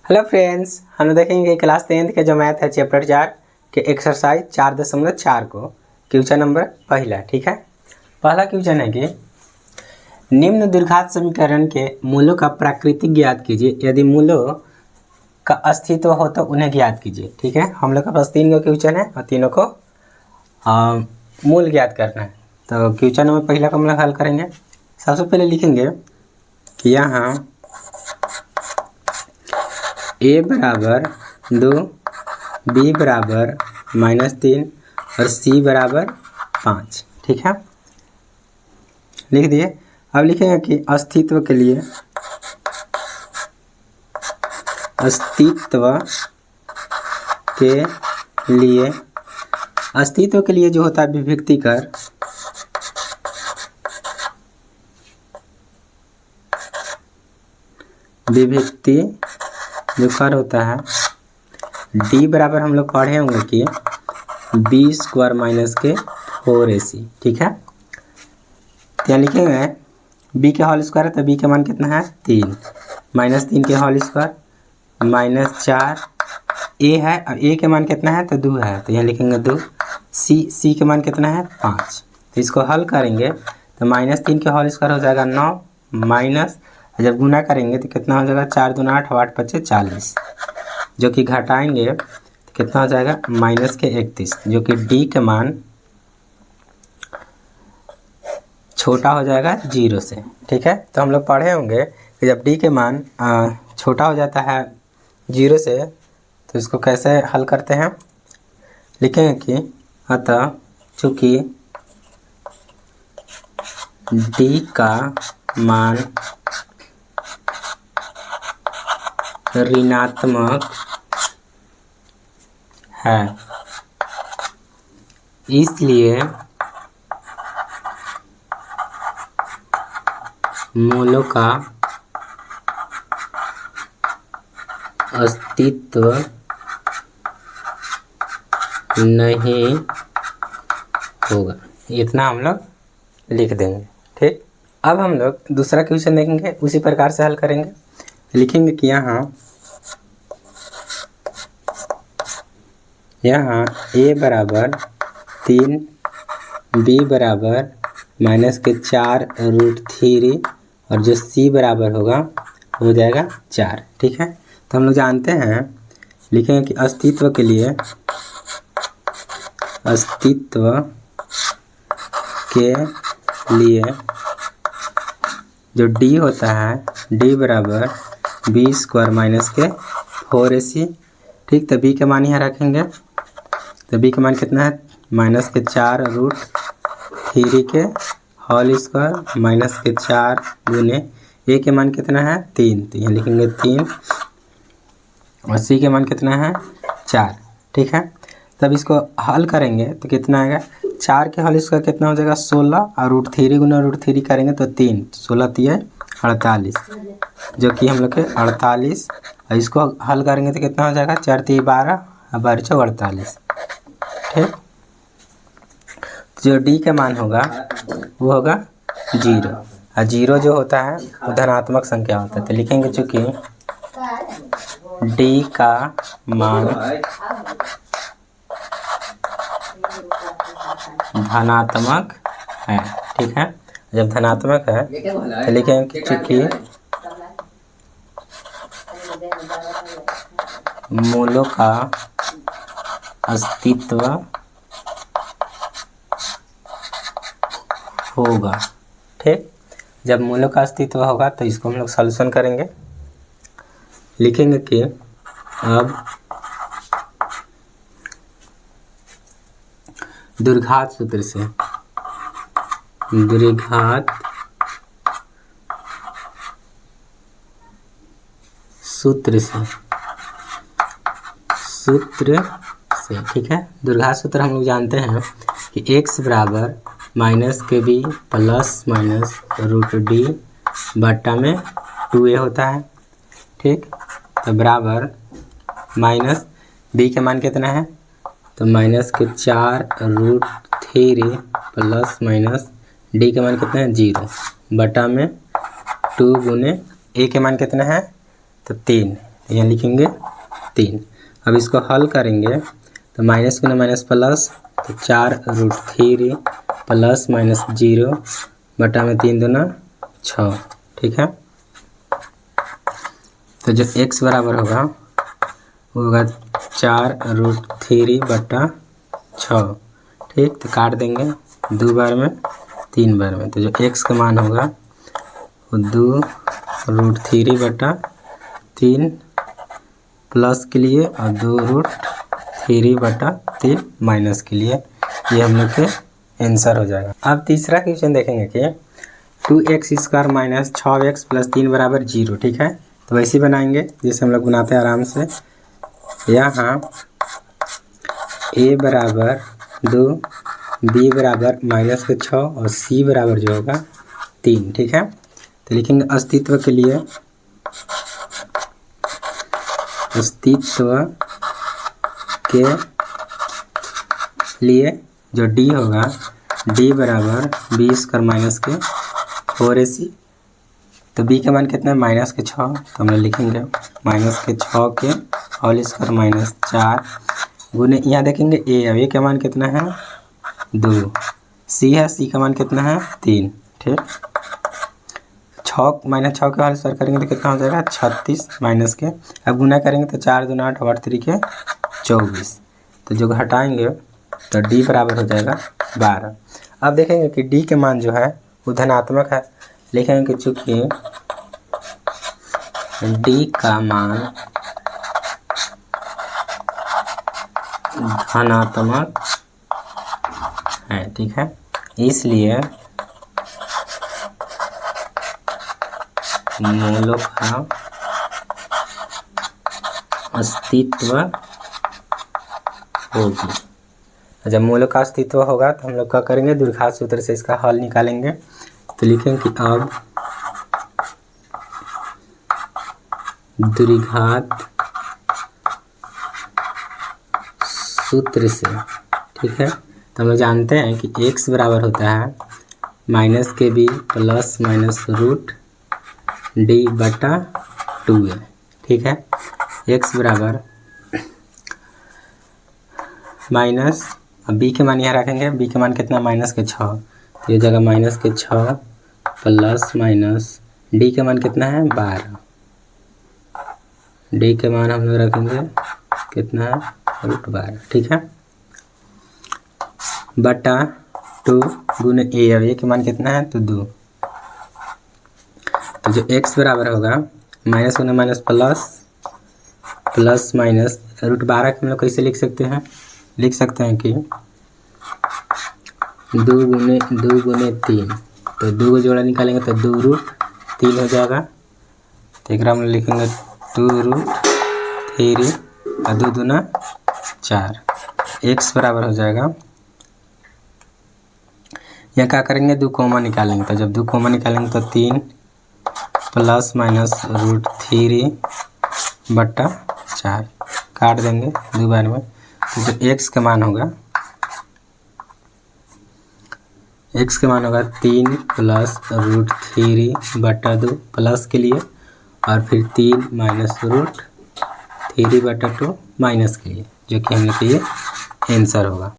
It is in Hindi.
हेलो फ्रेंड्स, हम लोग देखेंगे क्लास 10th के जो मैथ है चैप्टर 4 के एक्सरसाइज 4.4 को क्वेश्चन नंबर पहला। ठीक है, पहला क्वेश्चन है कि निम्न द्विघात समीकरण के मूलों का प्राकृतिक ज्ञात कीजिए, यदि मूलों का अस्तित्व हो तो उन्हें ज्ञात कीजिए। ठीक है, हम लोग के पास 3 क्वेश्चन है और तीनों को मूल ज्ञात करना है। तो क्वेश्चन नंबर पहला को हम लोग हल करेंगे। सबसे पहले लिखेंगे कि यहाँ a बराबर 2, b बराबर -3 और c बराबर 5। ठीक है, लिख दिए। अब लिखेंगे कि अस्तित्व के लिए जो होता है विभक्ति कर, जो कर होता है d बराबर हम लोग पढ़े होंगे कि b² माइनस के 4ac। ठीक है, तो यहाँ लिखेंगे b के होल स्क्वायर है तो b के मान कितना है 3, -3 के होल स्क्वायर -4, a है और a के मान कितना है तो 2 है तो यहाँ लिखेंगे 2, c के मान कितना है 5। तो इसको हल करेंगे तो -3 के होल स्क्वायर हो जाएगा 9, माइनस जब गुना करेंगे तो कितना हो जाएगा 4 दूना 8 8 5 40, जो कि घटाएंगे तो कितना हो जाएगा -31, जो कि d के मान छोटा हो जाएगा 0 से। ठीक है, तो हम लोग पढ़े होंगे कि जब d के मान छोटा हो जाता है 0 से तो इसको कैसे हल करते हैं। लिखेंगे कि अतः चूँकि d का मान ऋणात्मक है, इसलिए मूलों का अस्तित्व नहीं होगा। इतना हम लोग लिख देंगे। ठीक, अब हम लोग दूसरा क्वेश्चन देखेंगे, उसी प्रकार से हल करेंगे। लिखेंगे कि यहाँ a बराबर 3, b बराबर -4√3 और जो c बराबर होगा हो जाएगा 4। ठीक है, तो हम लोग जानते हैं, लिखेंगे कि अस्तित्व के लिए जो d होता है d बराबर b² माइनस के 4ac। ठीक, तो b के मान यहाँ रखेंगे तो b के मान कितना है -4√3 के होल स्क्वायर माइनस के 4 गुने a के मान कितना है 3, तो यहाँ लिखेंगे 3 और c के मान कितना है 4। ठीक है, तब इसको हल करेंगे तो कितना आएगा 4 के होल स्क्वायर कितना हो जाएगा 16 और √3 गुना √3 करेंगे तो 3, 16 3 48, जो कि हम लोग के 48। और इसको हल करेंगे तो कितना हो जाएगा 4 3 12 और 12 4 48। ठीक, जो d के मान होगा वो होगा 0 और 0 जो होता है वो धनात्मक संख्या होता है। तो लिखेंगे चूँकि d का मान धनात्मक है। ठीक है, जब धनात्मक है तो लिखेंगे कि चूँकि मूलों का अस्तित्व होगा। ठीक, जब मूलों का अस्तित्व होगा तो इसको हम लोग सॉल्यूशन करेंगे। लिखेंगे कि अब द्विघात सूत्र से ठीक है, द्विघात सूत्र हम लोग जानते हैं कि x बराबर -kb प्लस -√d बट्टा में 2a होता है। ठीक, तो बराबर माइनस b के मान कितना है तो -4√3 प्लस d के मान कितना है 0 बटा में 2 गुने a के मान कितना है तो 3, यहाँ लिखेंगे 3। अब इसको हल करेंगे तो माइनस गुना माइनस प्लस, तो 4√3 प्लस माइनस 0 बटा में 3 दूना 6। ठीक है, तो जो x बराबर होगा वो होगा 4√3 बटा 6। ठीक, तो काट देंगे 2 बार में 3 बार में, तो जो x का मान होगा वो 2√3 बटा 3 प्लस के लिए और 2√3 बटा 3 माइनस के लिए। ये हम लोग के आंसर हो जाएगा। अब तीसरा क्वेश्चन देखेंगे कि 2x² माइनस 6x प्लस 3 बराबर 0। ठीक है, तो वैसे ही बनाएंगे जैसे हम लोग बनाते हैं आराम से। यहाँ a बराबर 2, b बराबर -6 और c बराबर जो होगा 3। ठीक है, तो लिखेंगे अस्तित्व के लिए, जो d होगा d बराबर b² माइनस के 4ac। तो b का मान कितना है -6, तो हम लोग लिखेंगे -6 के होल स्क्वायर माइनस 4 गुने, यहाँ देखेंगे a, अब a का मान कितना है 2, c है, c का मान कितना है 3। ठीक, 6 -6 के होल स्क्वायर करेंगे तो कितना हो जाएगा 36 माइनस के, अब गुना करेंगे तो 4 दूना 8 और 3 के 24, तो जो घटाएंगे तो d बराबर हो जाएगा 12। अब देखेंगे कि d के मान जो है वो धनात्मक है, लिखेंगे कि चूँकि d का मान धनात्मक है। ठीक है, इसलिए मूलों का अस्तित्व होगी। जब मूलों का अस्तित्व होगा तो हम लोग क्या करेंगे, द्विघात सूत्र से इसका हल निकालेंगे। तो लिखेंगे कि अब द्विघात सूत्र से, ठीक है, तो हम लोग जानते हैं कि x बराबर होता है -kb प्लस माइनस √d बटा 2a। ठीक है, x बराबर माइनस, अब b के मान यहाँ रखेंगे, b के मान कितना -6, तो ये जगह -6 प्लस माइनस d के मान कितना है 12, d के मान हम लोग रखेंगे कितना है √12। ठीक है, बटा 2 गुने a, अब a के मान कितना है तो 2, तो जो x बराबर होगा माइनस गुना माइनस प्लस माइनस √12 के हम लोग कैसे लिख सकते हैं, लिख सकते हैं कि 2 गुने 3, तो 2 को जोड़ा निकालेंगे तो 2√3 हो जाएगा। तो एक हम लिखेंगे 2√3 और 2 दूना 4, x बराबर हो जाएगा, यहाँ क्या करेंगे 2 कॉमन निकालेंगे, तो जब 2 कॉमन निकालेंगे तो 3 प्लस माइनस √3 बटा 4, काट देंगे 2 बार में, तो जो x का मान होगा 3 प्लस √3 बटा 2 प्लस के लिए, और फिर 3 माइनस √3 बटा 2 माइनस के लिए, जो कि हम लोग के ये आंसर होगा।